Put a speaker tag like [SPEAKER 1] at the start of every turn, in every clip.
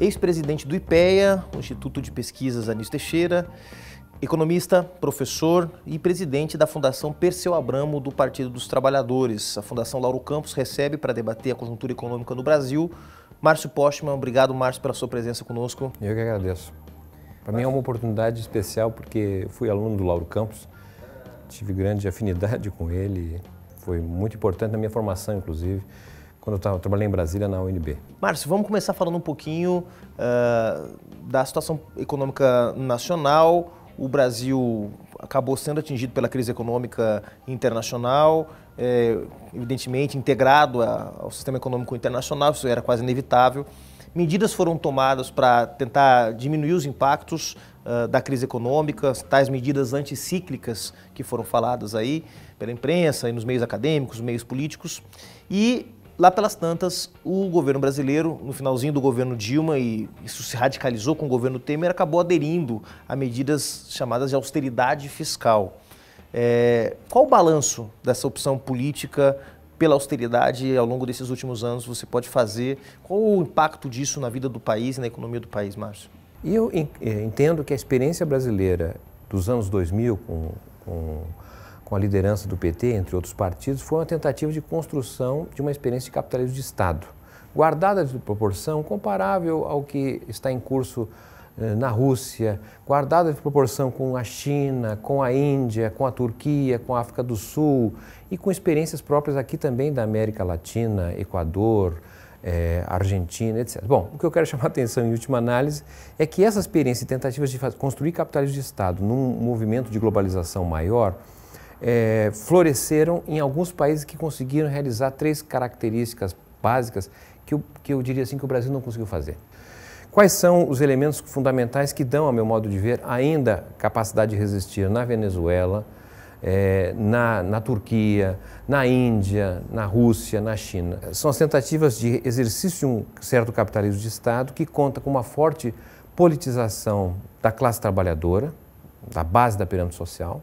[SPEAKER 1] ex-presidente do IPEA, o Instituto de Pesquisas Anísio Teixeira, economista, professor e presidente da Fundação Perseu Abramo do Partido dos Trabalhadores. A Fundação Lauro Campos recebe para debater a conjuntura econômica no Brasil Márcio Postman. Obrigado, Márcio, pela sua presença conosco.
[SPEAKER 2] Eu que agradeço. Para mim é uma oportunidade especial porque fui aluno do Lauro Campos, tive grande afinidade com ele, foi muito importante na minha formação, inclusive, quando eu trabalhei em Brasília, na UNB.
[SPEAKER 1] Márcio, vamos começar falando um pouquinho da situação econômica nacional. O Brasil acabou sendo atingido pela crise econômica internacional, evidentemente integrado ao sistema econômico internacional, isso era quase inevitável. Medidas foram tomadas para tentar diminuir os impactos da crise econômica, tais medidas anticíclicas que foram faladas aí pela imprensa e nos meios acadêmicos, meios políticos. E lá pelas tantas, o governo brasileiro, no finalzinho do governo Dilma, e isso se radicalizou com o governo Temer, acabou aderindo a medidas chamadas de austeridade fiscal. Qual o balanço dessa opção política pela austeridade ao longo desses últimos anos você pode fazer? Qual o impacto disso na vida do país e na economia do país, Márcio?
[SPEAKER 2] E eu entendo que a experiência brasileira dos anos 2000, com a liderança do PT, entre outros partidos, foi uma tentativa de construção de uma experiência de capitalismo de Estado, guardada de proporção comparável ao que está em curso na Rússia, guardada de proporção com a China, com a Índia, com a Turquia, com a África do Sul e com experiências próprias aqui também da América Latina, Equador, Argentina, etc. Bom, o que eu quero chamar a atenção em última análise é que essa experiência e tentativas de construir capitalismo de Estado num movimento de globalização maior floresceram em alguns países que conseguiram realizar três características básicas que eu diria assim que o Brasil não conseguiu fazer. Quais são os elementos fundamentais que dão, a meu modo de ver, ainda capacidade de resistir na Venezuela, na Turquia, na Índia, na Rússia, na China? São as tentativas de exercício de um certo capitalismo de Estado que conta com uma forte politização da classe trabalhadora, da base da pirâmide social,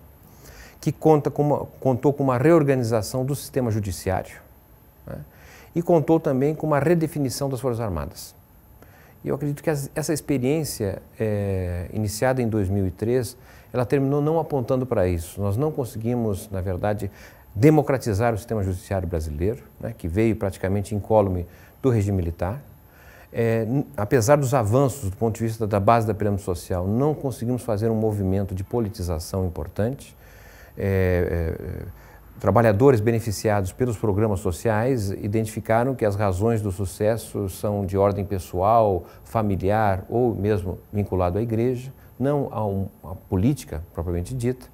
[SPEAKER 2] que contou com uma reorganização do sistema judiciário, né? E contou também com uma redefinição das Forças Armadas. E eu acredito que essa experiência, iniciada em 2003, ela terminou não apontando para isso. Nós não conseguimos, na verdade, democratizar o sistema judiciário brasileiro, né, que veio praticamente incólume do regime militar. Apesar dos avanços do ponto de vista da base da pirâmide social, não conseguimos fazer um movimento de politização importante. Trabalhadores beneficiados pelos programas sociais identificaram que as razões do sucesso são de ordem pessoal, familiar ou mesmo vinculado à igreja, não a uma política propriamente dita,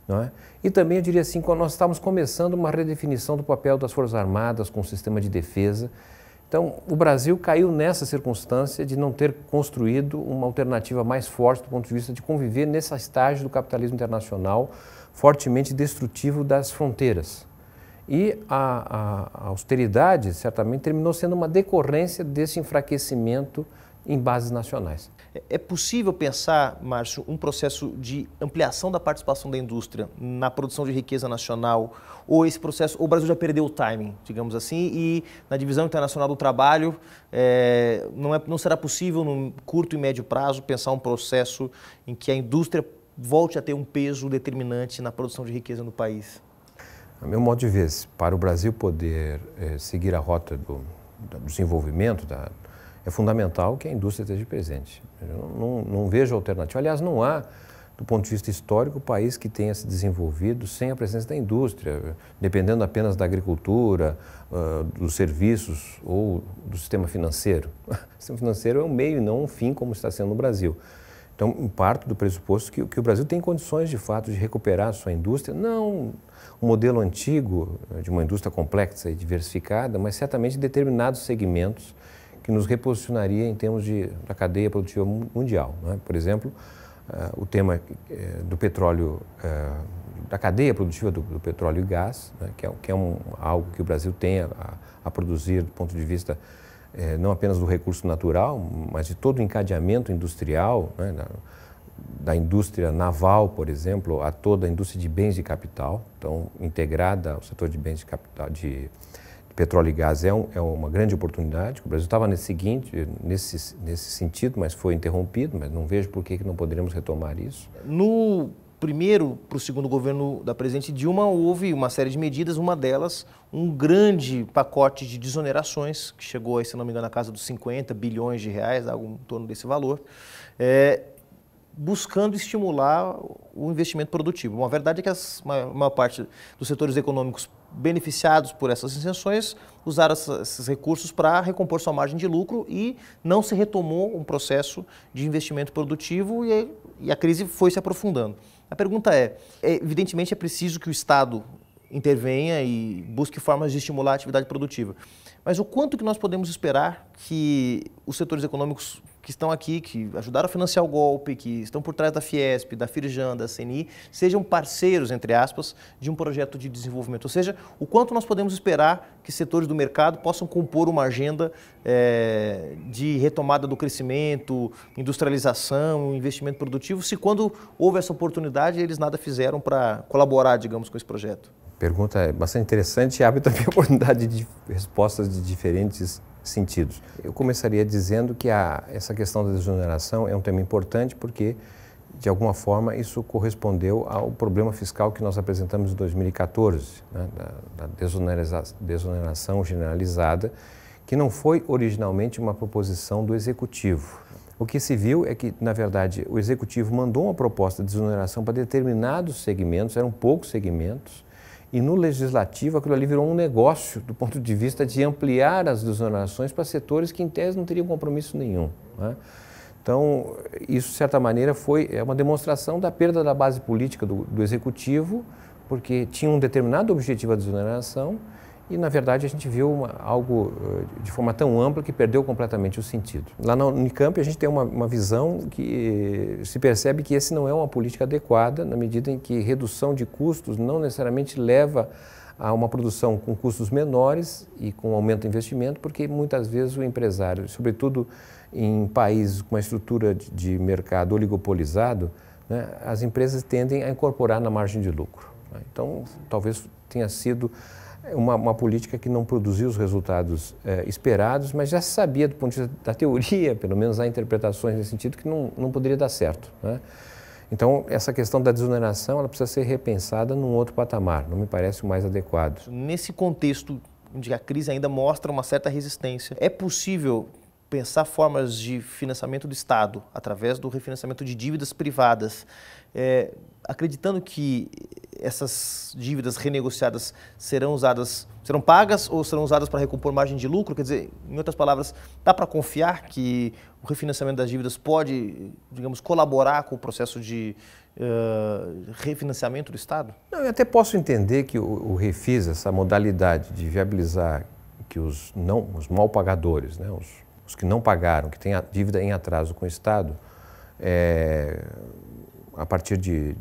[SPEAKER 2] não é? E também eu diria assim, quando nós estávamos começando uma redefinição do papel das Forças Armadas com o sistema de defesa. Então, o Brasil caiu nessa circunstância de não ter construído uma alternativa mais forte do ponto de vista de conviver nesse estágio do capitalismo internacional fortemente destrutivo das fronteiras. E a austeridade, certamente, terminou sendo uma decorrência desse enfraquecimento em bases nacionais.
[SPEAKER 1] É possível pensar, Márcio, um processo de ampliação da participação da indústria na produção de riqueza nacional, ou esse processo, ou o Brasil já perdeu o timing, digamos assim, e na divisão internacional do trabalho não será possível, no curto e médio prazo, pensar um processo em que a indústria volte a ter um peso determinante na produção de riqueza no país?
[SPEAKER 2] A meu modo de ver, para o Brasil poder seguir a rota do desenvolvimento, é fundamental que a indústria esteja presente. Eu não vejo alternativa. Aliás, não há, do ponto de vista histórico, país que tenha se desenvolvido sem a presença da indústria, dependendo apenas da agricultura, dos serviços ou do sistema financeiro. O sistema financeiro é um meio e não um fim, como está sendo no Brasil. Então, parto do pressuposto que o Brasil tem condições, de fato, de recuperar a sua indústria, não um modelo antigo de uma indústria complexa e diversificada, mas certamente determinados segmentos que nos reposicionaria em termos da cadeia produtiva mundial, né? Por exemplo, o tema do petróleo, da cadeia produtiva do petróleo e gás, né? que é algo que o Brasil tem a produzir do ponto de vista não apenas do recurso natural, mas de todo o encadeamento industrial, né, da indústria naval, por exemplo, a toda a indústria de bens de capital, então integrada ao setor de bens de capital, de petróleo e gás é uma grande oportunidade. O Brasil estava nesse sentido, mas foi interrompido, mas não vejo por que não poderíamos retomar isso.
[SPEAKER 1] No primeiro para o segundo governo da presidente Dilma, houve uma série de medidas, uma delas, um grande pacote de desonerações, que chegou aí, se não me engano, na casa dos 50 bilhões de reais, algo em torno desse valor, buscando estimular o investimento produtivo. Bom, a verdade é que a maior parte dos setores econômicos beneficiados por essas isenções usaram esses recursos para recompor sua margem de lucro e não se retomou um processo de investimento produtivo e a crise foi se aprofundando. A pergunta evidentemente é preciso que o Estado intervenha e busque formas de estimular a atividade produtiva. Mas o quanto que nós podemos esperar que os setores econômicos que estão aqui, que ajudaram a financiar o golpe, que estão por trás da Fiesp, da Firjan, da CNI, sejam parceiros, entre aspas, de um projeto de desenvolvimento? Ou seja, o quanto nós podemos esperar que setores do mercado possam compor uma agenda de retomada do crescimento, industrialização, investimento produtivo, se quando houve essa oportunidade eles nada fizeram para colaborar, digamos, com esse projeto?
[SPEAKER 2] Pergunta é bastante interessante e abre também a oportunidade de respostas de diferentes sentidos. Eu começaria dizendo que essa questão da desoneração é um tema importante porque, de alguma forma, isso correspondeu ao problema fiscal que nós apresentamos em 2014, né, da desoneração generalizada, que não foi originalmente uma proposição do Executivo. O que se viu é que, na verdade, o Executivo mandou uma proposta de desoneração para determinados segmentos, eram poucos segmentos, e no Legislativo aquilo ali virou um negócio do ponto de vista de ampliar as desonerações para setores que em tese não teriam compromisso nenhum, né? Então, isso de certa maneira é uma demonstração da perda da base política do Executivo, porque tinha um determinado objetivo a desoneração e na verdade a gente viu algo de forma tão ampla que perdeu completamente o sentido. Lá na Unicamp a gente tem uma visão que se percebe que esse não é uma política adequada na medida em que redução de custos não necessariamente leva a uma produção com custos menores e com aumento do investimento, porque muitas vezes o empresário, sobretudo em países com uma estrutura de mercado oligopolizado, né, as empresas tendem a incorporar na margem de lucro, né? Então, talvez tenha sido uma política que não produziu os resultados esperados, mas já se sabia do ponto de vista da teoria, pelo menos há interpretações nesse sentido, que não poderia dar certo, né? Então, essa questão da desoneração ela precisa ser repensada num outro patamar, não me parece o mais adequado.
[SPEAKER 1] Nesse contexto onde a crise ainda mostra uma certa resistência, é possível pensar formas de financiamento do Estado através do refinanciamento de dívidas privadas, acreditando que essas dívidas renegociadas serão pagas ou serão usadas para recompor margem de lucro? Quer dizer, em outras palavras, dá para confiar que o refinanciamento das dívidas pode, digamos, colaborar com o processo de refinanciamento do Estado?
[SPEAKER 2] Não, eu até posso entender que o Refis, essa modalidade de viabilizar que os mal pagadores, né, os que não pagaram, que têm a dívida em atraso com o Estado, a partir de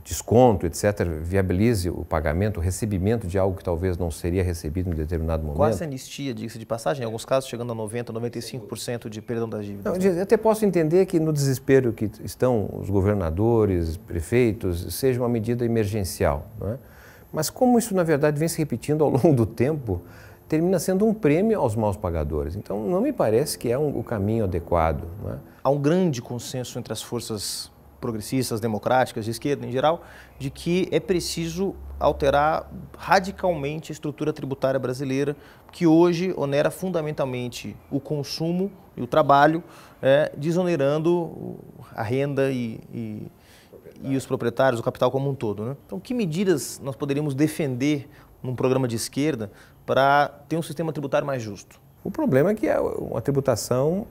[SPEAKER 2] desconto, etc., viabilize o pagamento, o recebimento de algo que talvez não seria recebido em determinado momento.
[SPEAKER 1] Quase anistia, diga-se de passagem, em alguns casos chegando a 90%, 95% de perdão das dívidas.
[SPEAKER 2] Não, eu até posso entender que no desespero que estão os governadores, prefeitos, seja uma medida emergencial, não é? Mas como isso, na verdade, vem se repetindo ao longo do tempo, termina sendo um prêmio aos maus pagadores. Então, não me parece que é o caminho adequado, não é?
[SPEAKER 1] Há um grande consenso entre as forças progressistas, democráticas, de esquerda em geral, de que é preciso alterar radicalmente a estrutura tributária brasileira, que hoje onera fundamentalmente o consumo e o trabalho, desonerando a renda e os proprietários, o capital como um todo, né? Então, que medidas nós poderíamos defender num programa de esquerda para ter um sistema tributário mais justo?
[SPEAKER 2] O problema é que é uma tributação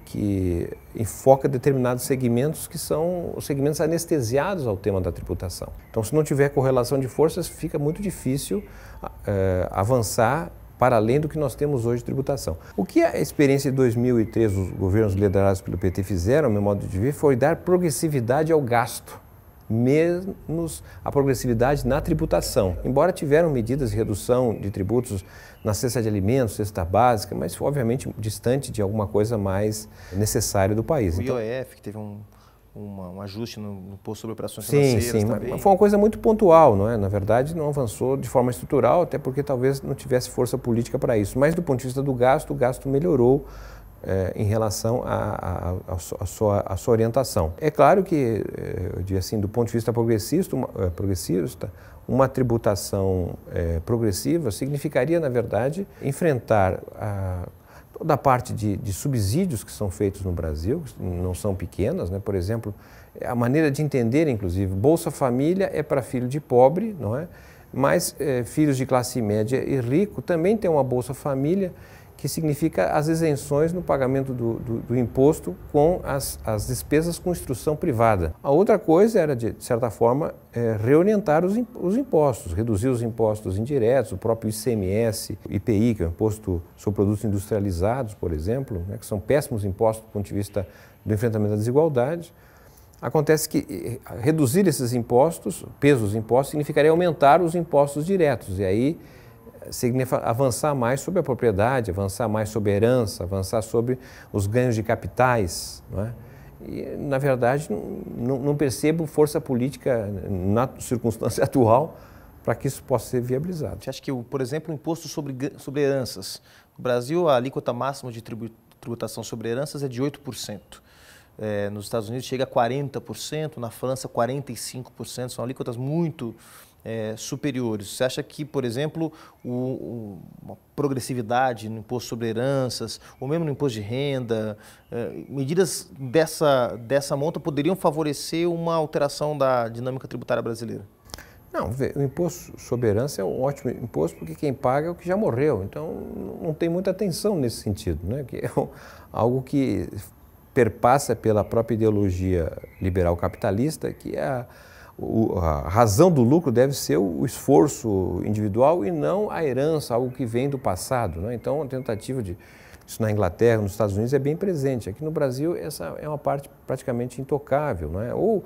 [SPEAKER 2] que enfoca determinados segmentos que são os segmentos anestesiados ao tema da tributação. Então, se não tiver correlação de forças, fica muito difícil avançar para além do que nós temos hoje de tributação. O que a experiência de 2003, os governos liderados pelo PT fizeram, ao meu modo de ver, foi dar progressividade ao gasto, menos a progressividade na tributação. Embora tiveram medidas de redução de tributos na cesta de alimentos, cesta básica, mas obviamente distante de alguma coisa mais necessária do país.
[SPEAKER 1] O IOF, que teve um um ajuste no imposto sobre operações financeiras também.
[SPEAKER 2] Mas foi uma coisa muito pontual, não é? Na verdade, não avançou de forma estrutural, até porque talvez não tivesse força política para isso. Mas do ponto de vista do gasto, o gasto melhorou em relação à sua orientação. É claro que, eu diria assim, do ponto de vista progressista, uma tributação progressiva significaria, na verdade, enfrentar toda a parte de subsídios que são feitos no Brasil, que não são pequenas, né? Por exemplo, a maneira de entender, inclusive, Bolsa Família é para filho de pobre, não é? Mas filhos de classe média e rico também têm uma Bolsa Família, que significa as isenções no pagamento do imposto com as despesas com instrução privada. A outra coisa era, de certa forma, reorientar os impostos, reduzir os impostos indiretos, o próprio ICMS, IPI, que é o Imposto sobre Produtos Industrializados, por exemplo, né, que são péssimos impostos do ponto de vista do enfrentamento da desigualdade. Acontece que reduzir esses impostos, o peso dos impostos, significaria aumentar os impostos diretos, e aí significa avançar mais sobre a propriedade, avançar mais sobre a herança, avançar sobre os ganhos de capitais, não é? E, na verdade, não percebo força política na circunstância atual para que isso possa ser viabilizado.
[SPEAKER 1] Você acha que, por exemplo, o imposto sobre heranças, no Brasil a alíquota máxima de tributação sobre heranças é de 8%. Nos Estados Unidos chega a 40%, na França 45%, são alíquotas muito superiores. Você acha que, por exemplo, uma progressividade no imposto sobre heranças, ou mesmo no imposto de renda, medidas dessa monta poderiam favorecer uma alteração da dinâmica tributária brasileira?
[SPEAKER 2] Não, o imposto sobre herança é um ótimo imposto porque quem paga é o que já morreu, então não tem muita atenção nesse sentido, né? Que é algo que perpassa pela própria ideologia liberal capitalista, que a razão do lucro deve ser o esforço individual e não a herança, algo que vem do passado, né? Então, a tentativa isso na Inglaterra, nos Estados Unidos é bem presente. Aqui no Brasil, essa é uma parte praticamente intocável, não é? Ou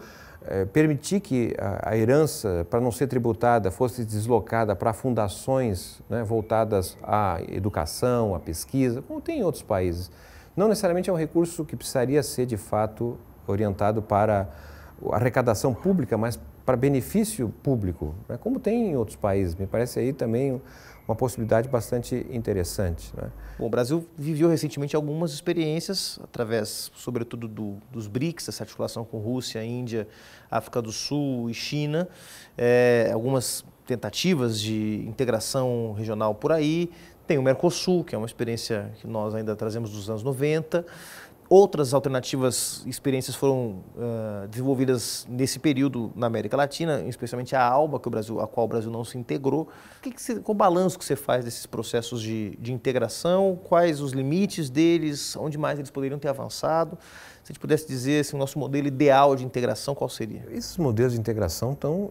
[SPEAKER 2] permitir que a herança, para não ser tributada, fosse deslocada para fundações, né, voltadas à educação, à pesquisa, como tem em outros países. Não necessariamente é um recurso que precisaria ser, de fato, orientado para a arrecadação pública, mas para benefício público, né? Como tem em outros países. Me parece aí também uma possibilidade bastante interessante, né?
[SPEAKER 1] Bom, o Brasil viveu recentemente algumas experiências, através, sobretudo, dos BRICS, essa articulação com Rússia, Índia, África do Sul e China, algumas tentativas de integração regional por aí. Tem o Mercosul, que é uma experiência que nós ainda trazemos dos anos 90. Outras alternativas, experiências foram desenvolvidas nesse período na América Latina, especialmente a ALBA, a qual o Brasil não se integrou. Qual o balanço que você faz desses processos de integração? Quais os limites deles? Onde mais eles poderiam ter avançado? Se a gente pudesse dizer assim, o nosso modelo ideal de integração, qual seria?
[SPEAKER 2] Esses modelos de integração estão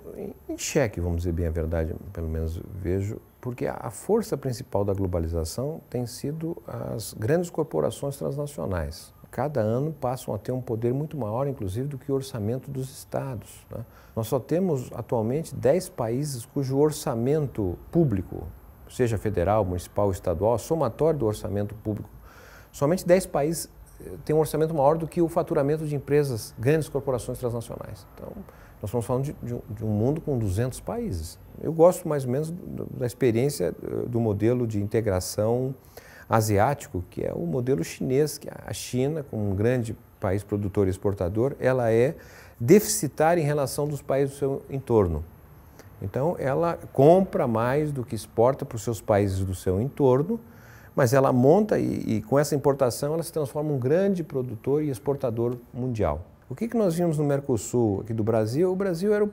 [SPEAKER 2] em xeque, vamos dizer bem a verdade, pelo menos vejo, porque a força principal da globalização tem sido as grandes corporações transnacionais. Cada ano passam a ter um poder muito maior, inclusive, do que o orçamento dos estados, né? Nós só temos atualmente 10 países cujo orçamento público, seja federal, municipal, estadual, somatório do orçamento público, somente 10 países têm um orçamento maior do que o faturamento de empresas, grandes corporações transnacionais. Então, nós estamos falando de um mundo com 200 países. Eu gosto mais ou menos da experiência do modelo de integração asiático, que é o modelo chinês, que a China, como um grande país produtor e exportador, ela é deficitária em relação dos países do seu entorno. Então, ela compra mais do que exporta para os seus países do seu entorno, mas ela monta e com essa importação ela se transforma em um grande produtor e exportador mundial. O que nós vimos no Mercosul aqui do Brasil? O Brasil era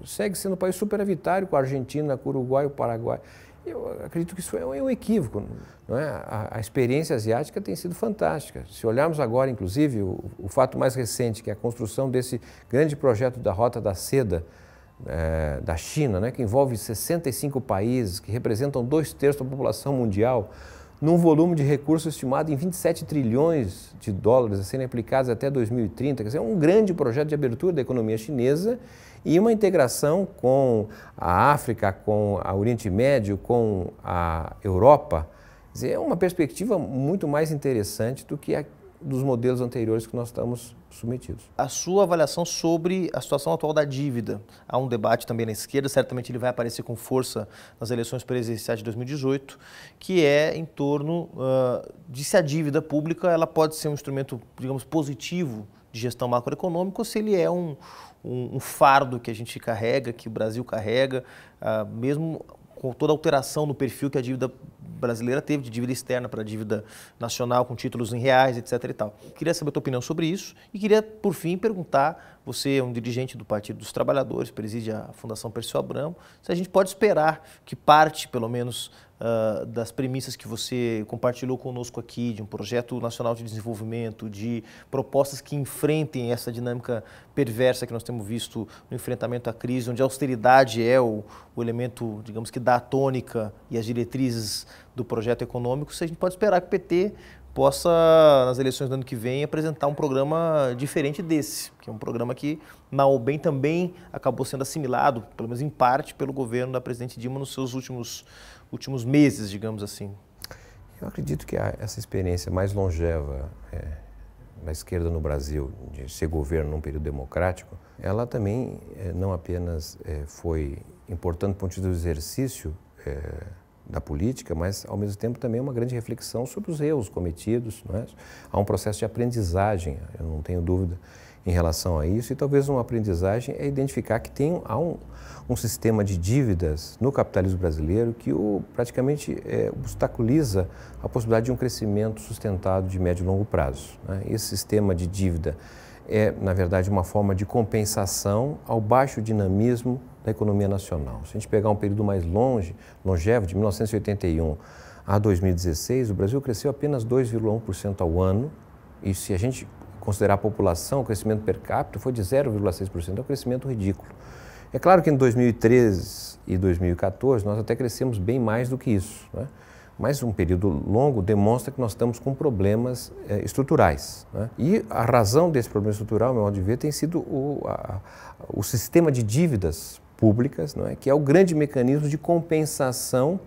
[SPEAKER 2] segue sendo um país superavitário com a Argentina, com o Uruguai, o Paraguai. Eu acredito que isso é um equívoco, não é? A experiência asiática tem sido fantástica. Se olharmos agora, inclusive, o fato mais recente, que é a construção desse grande projeto da Rota da Seda da China, né, que envolve 65 países, que representam 2/3 da população mundial, num volume de recursos estimado em 27 trilhões de dólares a serem aplicados até 2030. Quer dizer, é um grande projeto de abertura da economia chinesa e uma integração com a África, com o Oriente Médio, com a Europa. Quer dizer, é uma perspectiva muito mais interessante do que dos modelos anteriores que nós estamos submetidos.
[SPEAKER 1] A sua avaliação sobre a situação atual da dívida. Há um debate também na esquerda, certamente ele vai aparecer com força nas eleições presidenciais de 2018, que é em torno de se a dívida pública ela pode ser um instrumento, digamos, positivo de gestão macroeconômica ou se ele é um fardo que a gente carrega, que o Brasil carrega, mesmo com toda a alteração no perfil que a dívida brasileira teve, de dívida externa para dívida nacional, com títulos em reais, etc. e tal. Queria saber a tua opinião sobre isso e queria, por fim, perguntar, você é um dirigente do Partido dos Trabalhadores, preside a Fundação Perseu Abramo, se a gente pode esperar que parte, pelo menos, das premissas que você compartilhou conosco aqui, de um projeto nacional de desenvolvimento, de propostas que enfrentem essa dinâmica perversa que nós temos visto no enfrentamento à crise, onde a austeridade é o elemento, digamos que dá a tônica e as diretrizes do projeto econômico, se a gente pode esperar que o PT possa, nas eleições do ano que vem, apresentar um programa diferente desse, que é um programa que, mal ou bem, também acabou sendo assimilado, pelo menos em parte, pelo governo da presidente Dilma nos seus últimos meses, digamos assim.
[SPEAKER 2] Eu acredito que essa experiência mais longeva da esquerda no Brasil, de ser governo num período democrático, ela também não apenas foi importante do ponto de vista do exercício da política, mas, ao mesmo tempo, também uma grande reflexão sobre os erros cometidos. Não é? Há um processo de aprendizagem, eu não tenho dúvida em relação a isso, e talvez uma aprendizagem é identificar que há um sistema de dívidas no capitalismo brasileiro que praticamente obstaculiza a possibilidade de um crescimento sustentado de médio e longo prazo. Né? Esse sistema de dívida é, na verdade, uma forma de compensação ao baixo dinamismo da economia nacional. Se a gente pegar um período mais longevo, de 1981 a 2016, o Brasil cresceu apenas 2,1% ao ano, e se a gente considerar a população, o crescimento per capita foi de 0,6%, é um crescimento ridículo. É claro que em 2013 e 2014 nós até crescemos bem mais do que isso, né? Mas um período longo demonstra que nós estamos com problemas estruturais. Né? E a razão desse problema estrutural, ao meu modo de ver, tem sido o sistema de dívidas públicas, não é? Que é o grande mecanismo de compensação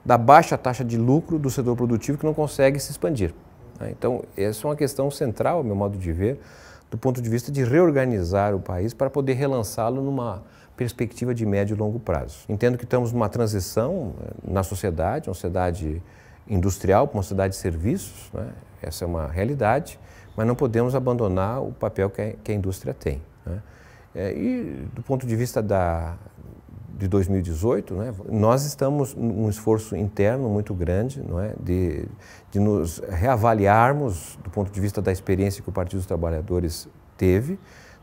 [SPEAKER 2] da baixa taxa de lucro do setor produtivo que não consegue se expandir. Né? Então, essa é uma questão central, ao meu modo de ver, do ponto de vista de reorganizar o país para poder relançá-lo numa perspectiva de médio e longo prazo. Entendo que estamos numa transição na sociedade, uma sociedade industrial para uma sociedade de serviços, né? Essa é uma realidade, mas não podemos abandonar o papel que a indústria tem. Né? E do ponto de vista de 2018, né, nós estamos num esforço interno muito grande, não é, de nos reavaliarmos do ponto de vista da experiência que o Partido dos Trabalhadores teve.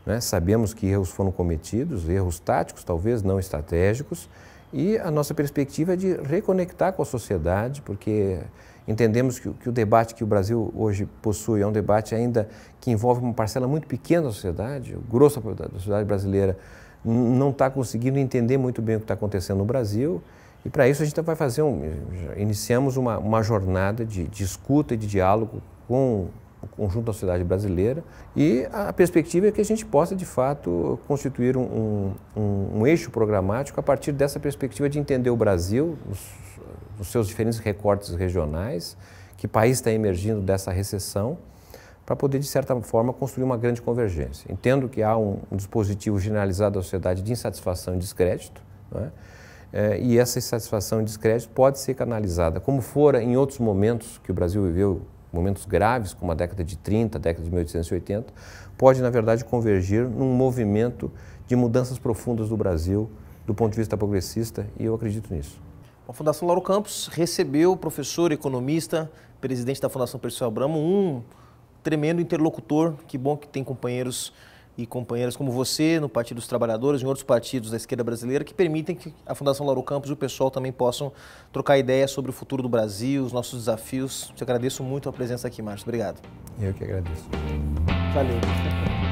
[SPEAKER 2] Né? Sabemos que erros foram cometidos, erros táticos, talvez não estratégicos, e a nossa perspectiva é de reconectar com a sociedade, porque entendemos que o debate que o Brasil hoje possui é um debate ainda que envolve uma parcela muito pequena da sociedade. O grosso da sociedade brasileira não está conseguindo entender muito bem o que está acontecendo no Brasil, e para isso a gente vai fazer iniciamos uma jornada de escuta e de diálogo com o conjunto da sociedade brasileira, e a perspectiva é que a gente possa, de fato, constituir um eixo programático a partir dessa perspectiva de entender o Brasil, os seus diferentes recortes regionais, que país está emergindo dessa recessão, para poder, de certa forma, construir uma grande convergência. Entendo que há um dispositivo generalizado da sociedade de insatisfação e descrédito, não é? E essa insatisfação e descrédito pode ser canalizada, como fora em outros momentos que o Brasil viveu, momentos graves, como a década de 30, a década de 1880, pode, na verdade, convergir num movimento de mudanças profundas do Brasil, do ponto de vista progressista, e eu acredito nisso.
[SPEAKER 1] A Fundação Lauro Campos recebeu o professor, economista, presidente da Fundação Perseu Abramo, um tremendo interlocutor. Que bom que tem companheiros e companheiras como você no Partido dos Trabalhadores, em outros partidos da esquerda brasileira, que permitem que a Fundação Lauro Campos e o pessoal também possam trocar ideias sobre o futuro do Brasil, os nossos desafios. Te agradeço muito a presença aqui, Márcio. Obrigado.
[SPEAKER 2] Eu que agradeço.
[SPEAKER 1] Valeu.